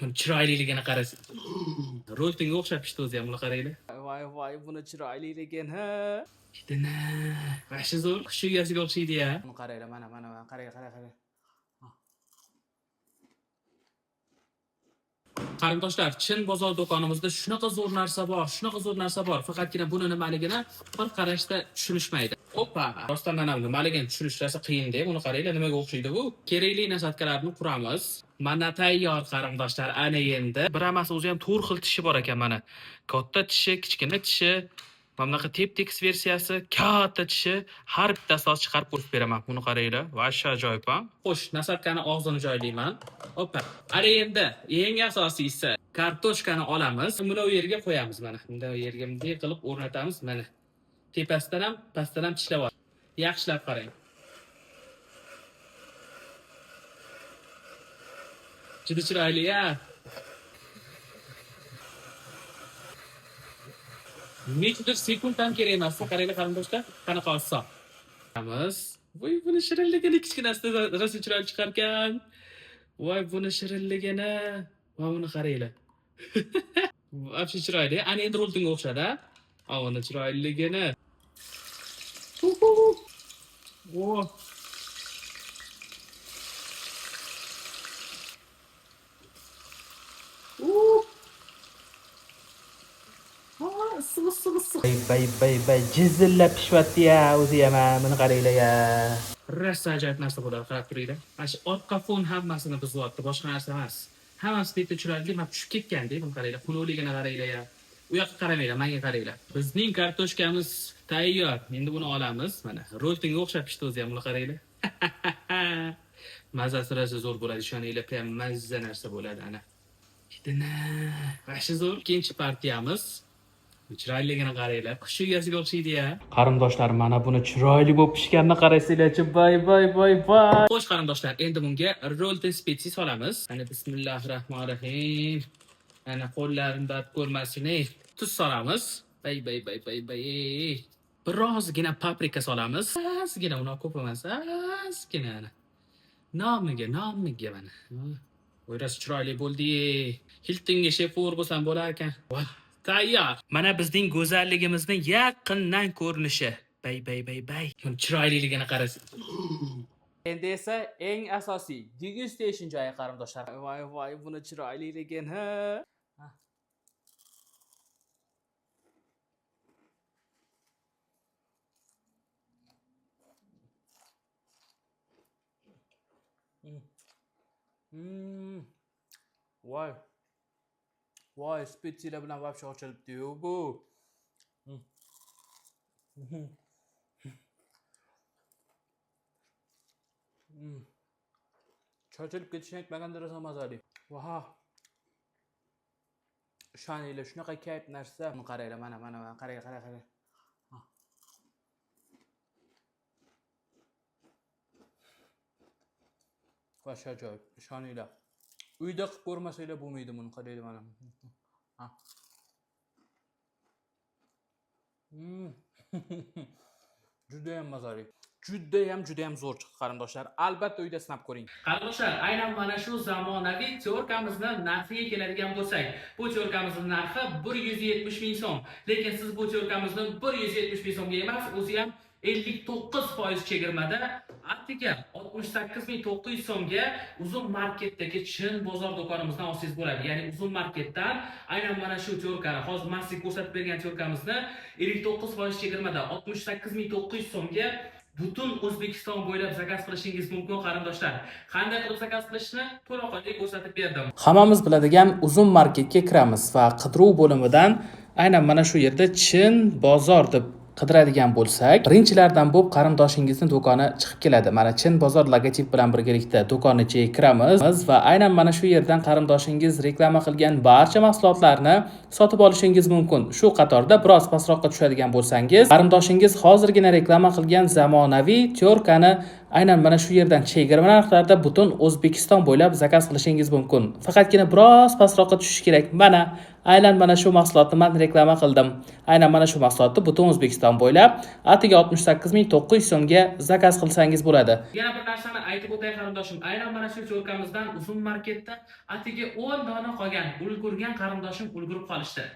Chiroyliligini qarasa. Ro'ltinga o'xshab pishdi o'zi ham, buni qaranglar. Voy, buni chiroyliligin ha. Kitana. Vashi zo'r, qush egasiga o'xshaydi-ya. Buni qaranglar, mana, qarang. Qarindoshlar, Chin bozor do'konimizda shunaqa zo'r narsa bor. Faqatgina buni nimaligini bir qarashda tushunishmaydi. Oppa, rostdan mana nimaligini tushunishasi qiyin-da. Buni qaranglar, nimaga o'xshaydi bu? Kerakli nasatkalarni quramiz. Mana tayyor qarindoshlar, ana endi. Bir emas, o'zi ham 4 xil tishi bor ekan mana. Katta tishi, kichkina tishi, mana bunaqa tep-tekis versiyasi, katta tishi, har bittasidan chiqarib ko'rsatib beraman. Buni qaranglar, vashsha ajoyib ha. Xo'sh, nasatkani og'zini joylayman. Oppa. Ana endi eng asosiysi kartoshkani olamiz. Buni u yerga qo'yamiz mana. Bunday yerga bunday qilib o'rnatamiz mana. Tepasidan ham, pastdan ham tishlab olamiz. Yaxshilab qarang. Juda chiroyli-ya. Nechidir sekunddan kerak emas. Qaranglar qarindoshlar, qanaqa oson. Voy, buni shirinligini kichkinasida rosa chiroyli chiqargan. Voy, buni shirinligini. Va buni qaranglar. Afshi chiroyli. Ana endi ro'ltinga o'xshadi. Buni chiroyligini. Voh. Bay jizillab pishyapti-ya, o'zi ham buni qaranglar-ya. Rosa ajoyib narsa bo'ladi, qarab turinglar. Mana shu orqa fon hammasini buzyapti, boshqa narsa emas. Hammasi bitta chiroyli, mana tushib ketganda, buni qaranglar, quluvligini qaranglar-ya. U yoqqa qaramanglar, menga qaranglar. Bizning kartoshkamiz tayyor. Endi buni olamiz, mana. Ro'ltinga o'xshab pishdi o'zi ham, buni qaranglar. Mazasi rosa zo'r bo'ladi, ishoninglar, prям mazza narsa bo'ladi ana. Kitana. Vashi zo'r. Ikkinchi partiyamiz. Chiroyligini qaranglar, qush egasiga o'xshaydi-ya. Qarindoshlar, mana buni chiroyli bo'lib pishganini qarasanglar-chi, voy. Xo'sh qarindoshlar, endi bunga ro'ltin spetsi solamiz. Mana bismillahirrohmanirrohim. Ana qo'llarimda ko'rmasin, tuz solamiz. Bay. Birozgina paprika solamiz. Ozgina, uni ko'p emas, ozgina. Nomiga mana. O'yras chiroyli bo'ldi. Hiltonga shefur bo'lsam bo'lar ekan. Tayyor. Mana bizning go'zalligimizni yaqindan ko'rinishi. Bay. Chiroyliligini qarasang. Endi esa eng asosiy degustation joyi qarindoshlar. Voy, buni chiroyliligini ha. Voy, spetsiyalar bilan vobshe ochilibdi-yu bu. Chochilib ketishini aytmaganda rosa mazali. Voh. Ishoninglar, shunaqa kayf narsa. Buni qaranglar, mana, qarang. Vosh ajoyib, ishoninglar. Uyda qilib ko'rmasanglar bo'lmaydi buni, qaranglar mana. Juda ham mazali. Juda ham zo'r chiqdi qarindoshlar. Albatta uyda sinab ko'ring. Qarindoshlar, aynan mana shu zamonaviy teorkamizning narxiga keladigan bo'lsak, bu teorkamizning narxi 170 ming so'm. Lekin siz bu teorkamizni 170 ming so'mga emas, o'zi ham 59% chegirmada atiga 68.900 so'mga Uzun marketdagi Chin bozor do'konimizdan olsangiz bo'ladi. Ya'ni Uzun marketdan aynan mana shu teorkani, hozir men sizga ko'rsatib bergan teorkamizni 59% chegirmada 68.900 so'mga butun O'zbekiston bo'ylab zakaz qilishingiz mumkin qarindoshlar. Qanday qilib zakaz qilishni to'liq ko'rsatib berdim. Hammamiz biladigan Uzun marketga kiramiz va qidiruv bo'limidan aynan mana shu yerda Chin bozor deb qidiradigan bo'lsak, birinchilardan bo'lib qarindoshingizni do'koni chiqib keladi. Mana Chin bozor logotip bilan birgalikda do'konni ichiga kiramiz va aynan mana shu yerdan qarindoshingiz reklama qilgan barcha mahsulotlarni sotib olishingiz mumkin. Shu qatorda biroz pastroqqa tushadigan bo'lsangiz, qarindoshingiz hozirgina reklama qilgan zamonaviy teorkani aynan mana shu yerdan chegirma narxlarda butun O'zbekiston bo'ylab zakaz qilishingiz mumkin. Faqatgina biroz pastroqqa tushish kerak. Aynan mana shu mahsulotni men reklama qildim. Aynan mana shu mahsulotni butun O'zbekiston bo'ylab atiga 68900 so'mga zakaz qilsangiz bo'ladi. Yana bir narsani aytib o'tay qarindoshim. Aynan mana shu cho'lkamizdan Uzun marketda atiga 10 dona qolgan. Ulgurgan qarindoshim ulgurib qolishdi.